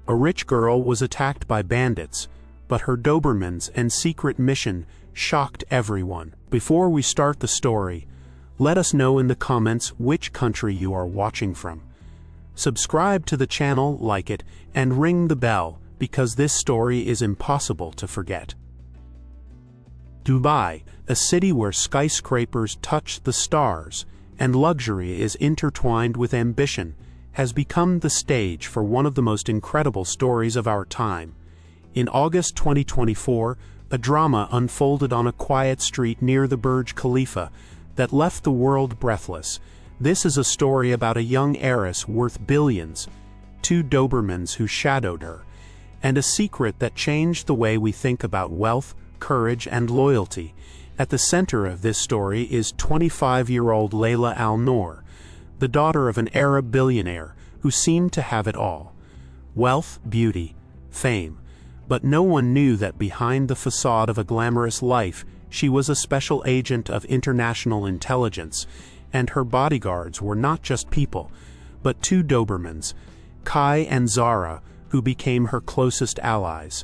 A rich girl was attacked by bandits, but her Dobermans and secret mission shocked everyone. Before we start the story, let us know in the comments which country you are watching from. Subscribe to the channel, like it, and ring the bell, because this story is impossible to forget. Dubai, a city where skyscrapers touch the stars and luxury is intertwined with ambition, has become the stage for one of the most incredible stories of our time. In August 2024, a drama unfolded on a quiet street near the Burj Khalifa that left the world breathless. This is a story about a young heiress worth billions, 2 Dobermans who shadowed her, and a secret that changed the way we think about wealth, courage, and loyalty. At the center of this story is 25-year-old Leila Al-Noor, the daughter of an Arab billionaire who seemed to have it all: wealth, beauty, fame. But no one knew that behind the facade of a glamorous life, she was a special agent of international intelligence, and her bodyguards were not just people, but 2 Dobermans, Kai and Zara, who became her closest allies.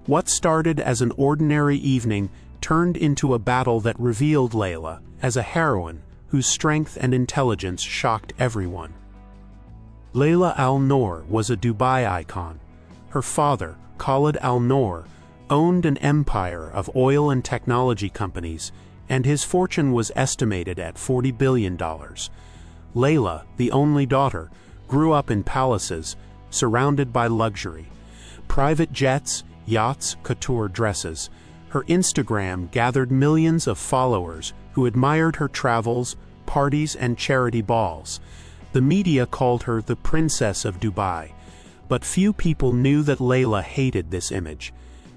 What started as an ordinary evening turned into a battle that revealed Leila as a heroine whose strength and intelligence shocked everyone. Leila Al-Noor was a Dubai icon. Her father, Khalid Al-Noor, owned an empire of oil and technology companies, and his fortune was estimated at $40 billion. Leila, the only daughter, grew up in palaces, surrounded by luxury. Private jets, yachts, couture dresses. Her Instagram gathered millions of followers who admired her travels, parties, and charity balls. The media called her the Princess of Dubai, but few people knew that Leila hated this image.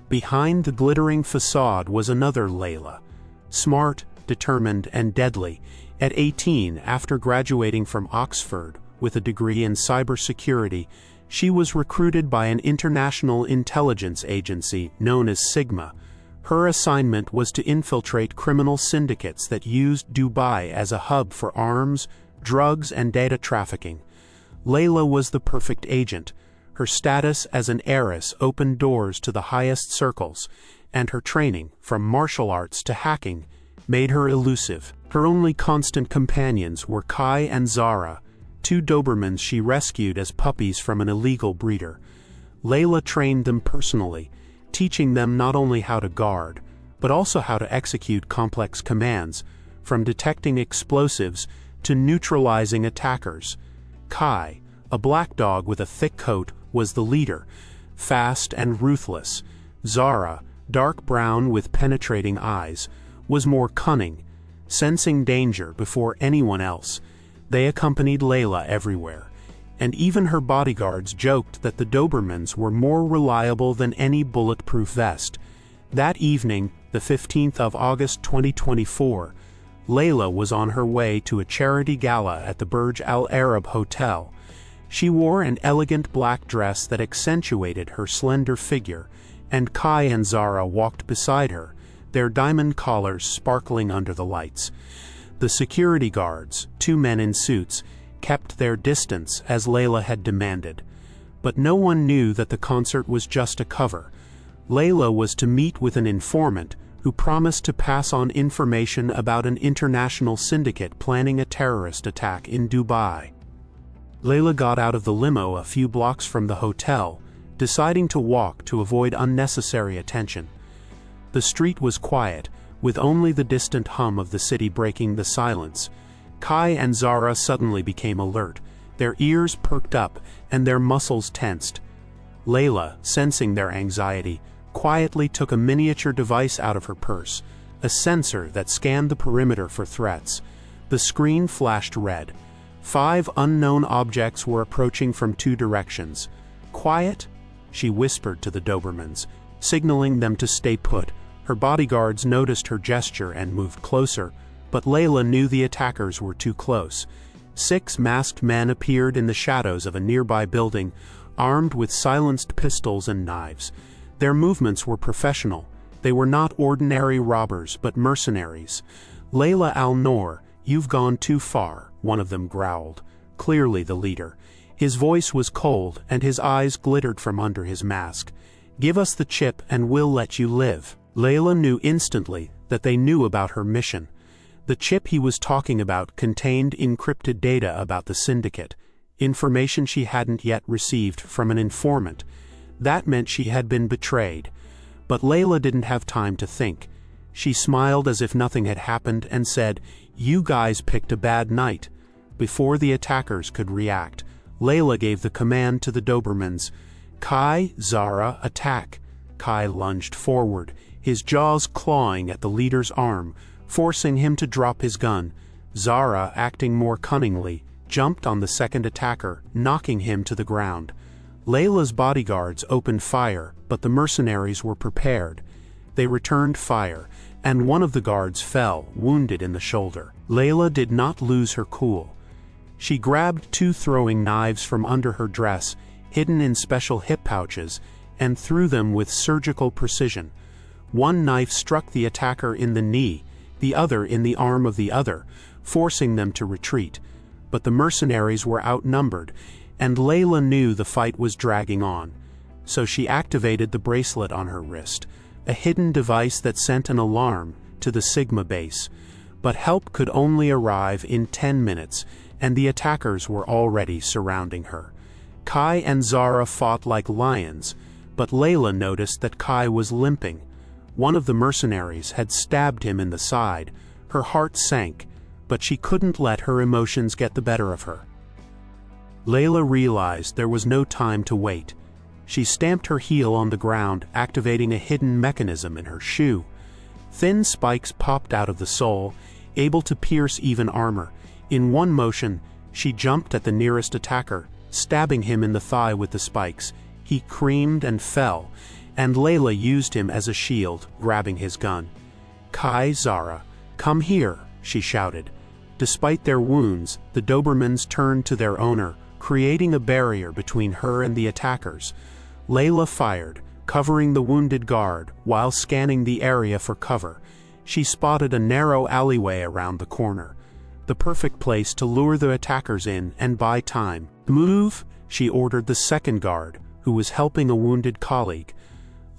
Behind the glittering facade was another Leila, smart, determined, and deadly. At 18, after graduating from Oxford with a degree in cybersecurity, she was recruited by an international intelligence agency known as Sigma. Her assignment was to infiltrate criminal syndicates that used Dubai as a hub for arms, drugs, and data trafficking. Leila was the perfect agent. Her status as an heiress opened doors to the highest circles, and her training, from martial arts to hacking, made her elusive. Her only constant companions were Kai and Zara, 2 Dobermans she rescued as puppies from an illegal breeder. Leila trained them personally, teaching them not only how to guard, but also how to execute complex commands, from detecting explosives to neutralizing attackers. Kai, a black dog with a thick coat, was the leader, fast and ruthless. Zara, dark brown with penetrating eyes, was more cunning, sensing danger before anyone else. They accompanied Leila everywhere, and even her bodyguards joked that the Dobermans were more reliable than any bulletproof vest. That evening, the 15th of August 2024, Leila was on her way to a charity gala at the Burj Al Arab Hotel. She wore an elegant black dress that accentuated her slender figure, and Kai and Zara walked beside her, their diamond collars sparkling under the lights. The security guards, 2 men in suits, kept their distance as Leila had demanded. But no one knew that the concert was just a cover. Leila was to meet with an informant who promised to pass on information about an international syndicate planning a terrorist attack in Dubai. Leila got out of the limo a few blocks from the hotel, deciding to walk to avoid unnecessary attention. The street was quiet, with only the distant hum of the city breaking the silence. Kai and Zara suddenly became alert, their ears perked up and their muscles tensed. Leila, sensing their anxiety, quietly took a miniature device out of her purse, a sensor that scanned the perimeter for threats. The screen flashed red. 5 unknown objects were approaching from 2 directions. "Quiet," she whispered to the Dobermans, signaling them to stay put. Her bodyguards noticed her gesture and moved closer, but Leila knew the attackers were too close. 6 masked men appeared in the shadows of a nearby building, armed with silenced pistols and knives. Their movements were professional. They were not ordinary robbers, but mercenaries. "Leila Al-Noor, you've gone too far," one of them growled, clearly the leader. His voice was cold and his eyes glittered from under his mask. "Give us the chip and we'll let you live." Layla knew instantly that they knew about her mission. The chip he was talking about contained encrypted data about the Syndicate, information she hadn't yet received from an informant. That meant she had been betrayed. But Layla didn't have time to think. She smiled as if nothing had happened and said, "You guys picked a bad night." Before the attackers could react, Layla gave the command to the Dobermans. "Kai, Zara, attack." Kai lunged forward, his jaws clawing at the leader's arm, forcing him to drop his gun. Zara, acting more cunningly, jumped on the second attacker, knocking him to the ground. Layla's bodyguards opened fire, but the mercenaries were prepared. They returned fire, and one of the guards fell, wounded in the shoulder. Layla did not lose her cool. She grabbed 2 throwing knives from under her dress, hidden in special hip pouches, and threw them with surgical precision. One knife struck the attacker in the knee, the other in the arm of the other, forcing them to retreat. But the mercenaries were outnumbered, and Layla knew the fight was dragging on. So she activated the bracelet on her wrist, a hidden device that sent an alarm to the Sigma base. But help could only arrive in 10 minutes, and the attackers were already surrounding her. Kai and Zara fought like lions, but Layla noticed that Kai was limping. One of the mercenaries had stabbed him in the side. Her heart sank, but she couldn't let her emotions get the better of her. Layla realized there was no time to wait. She stamped her heel on the ground, activating a hidden mechanism in her shoe. Thin spikes popped out of the sole, able to pierce even armor. In one motion, she jumped at the nearest attacker, stabbing him in the thigh with the spikes. He screamed and fell, and Layla used him as a shield, grabbing his gun. "Kai, Zara, come here," she shouted. Despite their wounds, the Dobermans turned to their owner, creating a barrier between her and the attackers. Layla fired, covering the wounded guard while scanning the area for cover. She spotted a narrow alleyway around the corner, the perfect place to lure the attackers in and buy time. "Move," she ordered the second guard, who was helping a wounded colleague.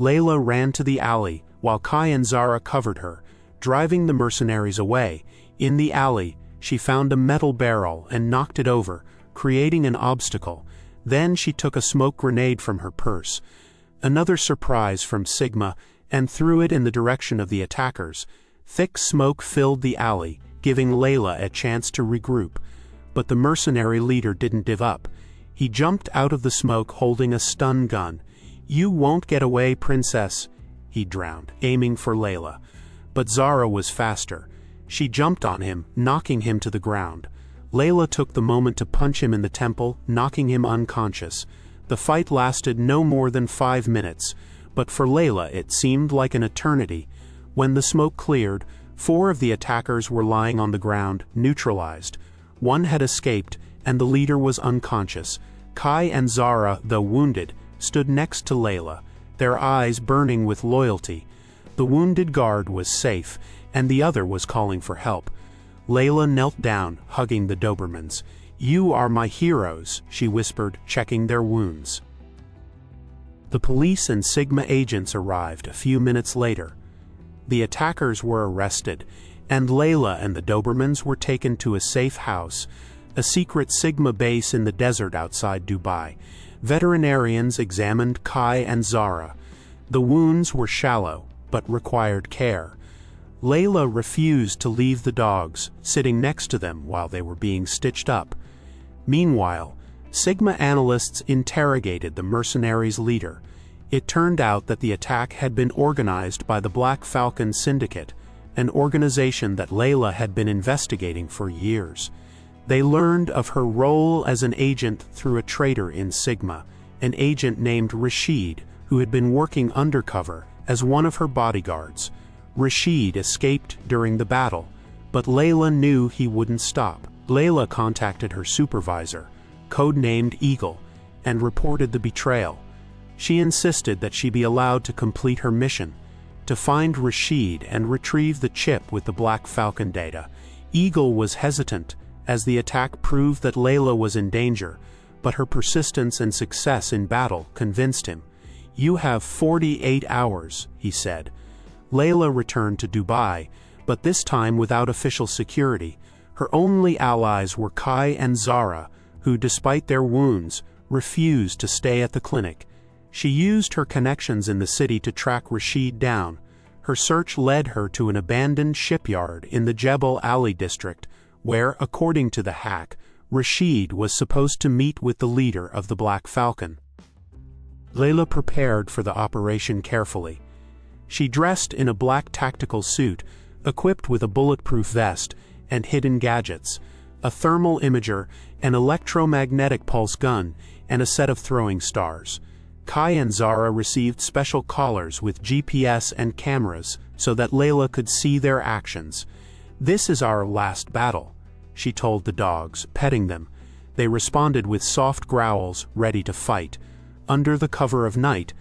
Layla ran to the alley, while Kai and Zara covered her, driving the mercenaries away. In the alley, she found a metal barrel and knocked it over, creating an obstacle. Then she took a smoke grenade from her purse, another surprise from Sigma, and threw it in the direction of the attackers. Thick smoke filled the alley, giving Layla a chance to regroup. But the mercenary leader didn't give up. He jumped out of the smoke holding a stun gun. "You won't get away, princess," he drowned, aiming for Layla. But Zara was faster. She jumped on him, knocking him to the ground. Layla took the moment to punch him in the temple, knocking him unconscious. The fight lasted no more than 5 minutes, but for Layla it seemed like an eternity. When the smoke cleared, 4 of the attackers were lying on the ground, neutralized. One had escaped, and the leader was unconscious. Kai and Zara, though wounded, stood next to Layla, their eyes burning with loyalty. The wounded guard was safe, and the other was calling for help. Layla knelt down, hugging the Dobermans. "You are my heroes," she whispered, checking their wounds. The police and Sigma agents arrived a few minutes later. The attackers were arrested, and Layla and the Dobermans were taken to a safe house, a secret Sigma base in the desert outside Dubai. Veterinarians examined Kai and Zara. The wounds were shallow, but required care. Layla refused to leave the dogs, sitting next to them while they were being stitched up. Meanwhile, Sigma analysts interrogated the mercenaries' leader. It turned out that the attack had been organized by the Black Falcon Syndicate, an organization that Layla had been investigating for years. They learned of her role as an agent through a traitor in Sigma, an agent named Rashid, who had been working undercover as one of her bodyguards. Rashid escaped during the battle, but Layla knew he wouldn't stop. Layla contacted her supervisor, codenamed Eagle, and reported the betrayal. She insisted that she be allowed to complete her mission, to find Rashid and retrieve the chip with the Black Falcon data. Eagle was hesitant, as the attack proved that Layla was in danger, but her persistence and success in battle convinced him. "You have 48 hours," he said. Layla returned to Dubai, but this time without official security. Her only allies were Kai and Zara, who, despite their wounds, refused to stay at the clinic. She used her connections in the city to track Rashid down. Her search led her to an abandoned shipyard in the Jebel Ali district, where, according to the hack, Rashid was supposed to meet with the leader of the Black Falcon. Layla prepared for the operation carefully. She dressed in a black tactical suit, equipped with a bulletproof vest and hidden gadgets, a thermal imager, an electromagnetic pulse gun, and a set of throwing stars. Kai and Zara received special collars with GPS and cameras so that Layla could see their actions. "This is our last battle," she told the dogs, petting them. They responded with soft growls, ready to fight. Under the cover of night,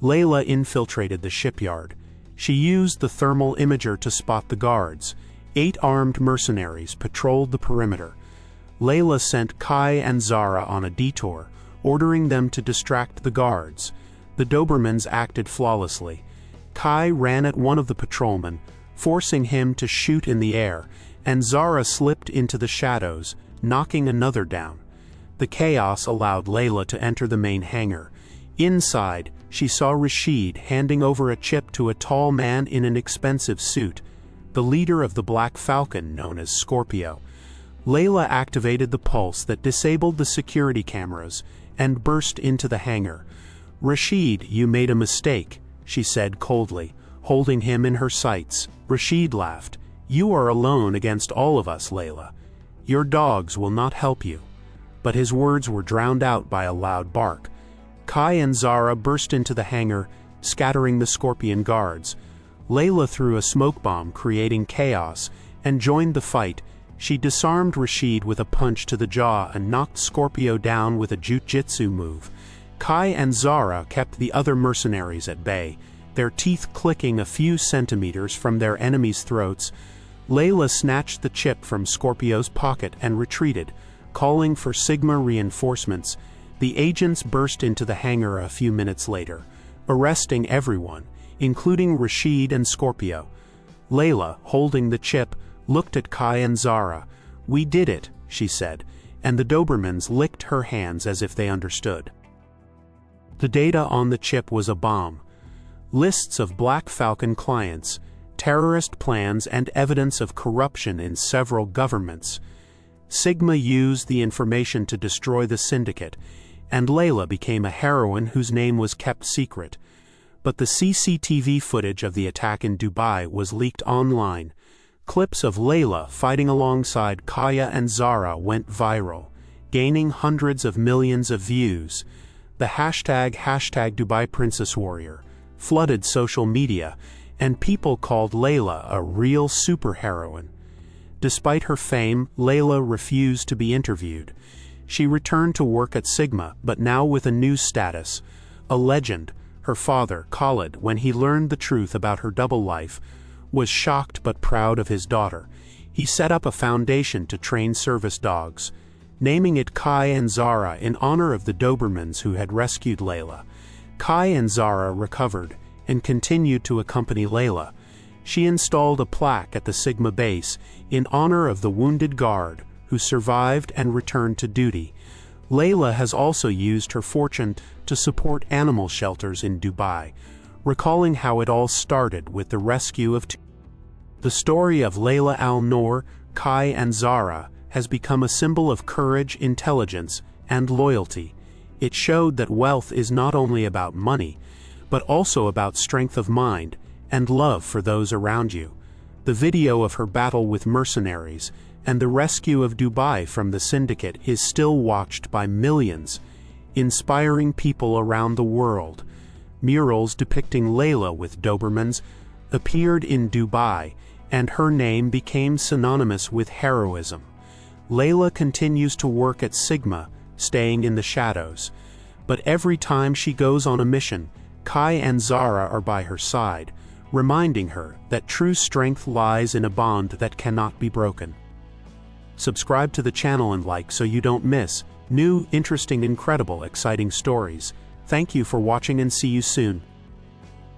Layla infiltrated the shipyard. She used the thermal imager to spot the guards. 8 armed mercenaries patrolled the perimeter. Layla sent Kai and Zara on a detour, ordering them to distract the guards. The Dobermans acted flawlessly. Kai ran at one of the patrolmen, forcing him to shoot in the air, and Zara slipped into the shadows, knocking another down. The chaos allowed Layla to enter the main hangar. Inside, she saw Rashid handing over a chip to a tall man in an expensive suit, the leader of the Black Falcon known as Scorpio. Layla activated the pulse that disabled the security cameras and burst into the hangar. "Rashid, you made a mistake," she said coldly, holding him in her sights. Rashid laughed. "You are alone against all of us, Layla. Your dogs will not help you." But his words were drowned out by a loud bark. Kai and Zara burst into the hangar, scattering the Scorpion guards. Layla threw a smoke bomb, creating chaos, and joined the fight. She disarmed Rashid with a punch to the jaw and knocked Scorpio down with a jujitsu move. Kai and Zara kept the other mercenaries at bay, their teeth clicking a few centimeters from their enemies' throats. Layla snatched the chip from Scorpio's pocket and retreated, calling for Sigma reinforcements. The agents burst into the hangar a few minutes later, arresting everyone, including Rashid and Scorpio. Layla, holding the chip, looked at Kai and Zara. "We did it," she said, and the Dobermans licked her hands as if they understood. The data on the chip was a bomb. Lists of Black Falcon clients, terrorist plans, and evidence of corruption in several governments. Sigma used the information to destroy the Syndicate, and Layla became a heroine whose name was kept secret. But the CCTV footage of the attack in Dubai was leaked online. Clips of Layla fighting alongside Kaya and Zara went viral, gaining hundreds of millions of views. The hashtag Dubai Princess Warrior flooded social media, and people called Layla a real superheroine. Despite her fame, Layla refused to be interviewed. She returned to work at Sigma, but now with a new status. A legend. Her father, Khalid, when he learned the truth about her double life, was shocked but proud of his daughter. He set up a foundation to train service dogs, naming it Kai and Zara in honor of the Dobermans who had rescued Layla. Kai and Zara recovered and continued to accompany Layla. She installed a plaque at the Sigma base in honor of the wounded guard who survived and returned to duty. Layla has also used her fortune to support animal shelters in Dubai, recalling how it all started with the rescue of two. The story of Leila Al-Noor, Kai and Zara has become a symbol of courage, intelligence, and loyalty. It showed that wealth is not only about money, but also about strength of mind and love for those around you. The video of her battle with mercenaries and the rescue of Dubai from the Syndicate is still watched by millions, inspiring people around the world. Murals depicting Layla with Dobermans appeared in Dubai, and her name became synonymous with heroism. Layla continues to work at Sigma, staying in the shadows. But every time she goes on a mission, Kai and Zara are by her side, reminding her that true strength lies in a bond that cannot be broken. Subscribe to the channel and like so you don't miss New, interesting, incredible, exciting stories. Thank you for watching and see you soon.